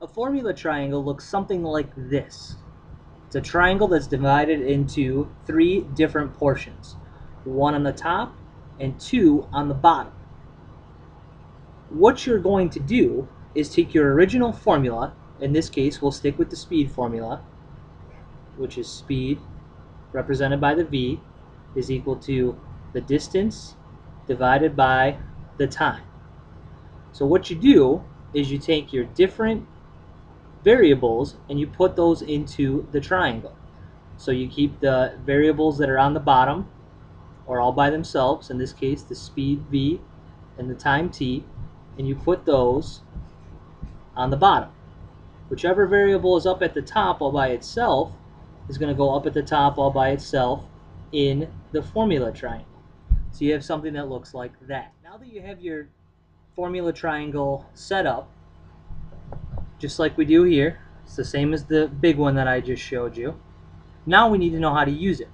A formula triangle looks something like this. It's a triangle that's divided into three different portions, one on the top and two on the bottom. What you're going to do is take your original formula, in this case we'll stick with the speed formula, which is speed represented by the v is equal to the distance divided by the time. So what you do is you take your different variables and you put those into the triangle. So you keep the variables that are on the bottom or all by themselves, in this case the speed v and the time t, and you put those on the bottom. Whichever variable is up at the top all by itself is going to go up at the top all by itself in the formula triangle. So you have something that looks like that. Now that you have your formula triangle set up, just like we do here, it's the same as the big one that I just showed you. Now we need to know how to use it.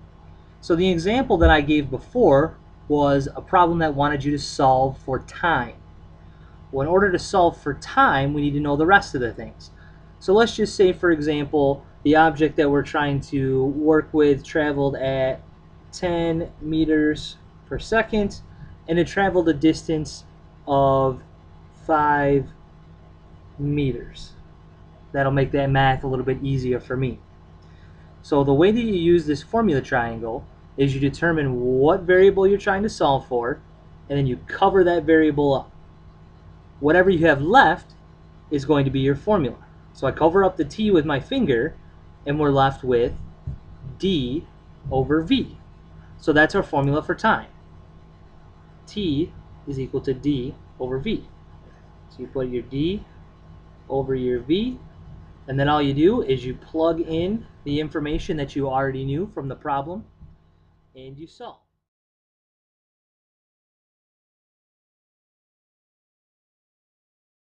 So the example that I gave before was a problem that wanted you to solve for time. Well, in order to solve for time, we need to know the rest of the things. So let's just say, for example, the object that we're trying to work with traveled at 10 meters per second, and it traveled a distance of 5 meters. That'll make that math a little bit easier for me. So the way that you use this formula triangle is you determine what variable you're trying to solve for, and then you cover that variable up. Whatever you have left is going to be your formula. So I cover up the t with my finger, and we're left with d over v. So that's our formula for time. T is equal to d over v. So you put your d over your v, and then all you do is you plug in the information that you already knew from the problem, and you solve.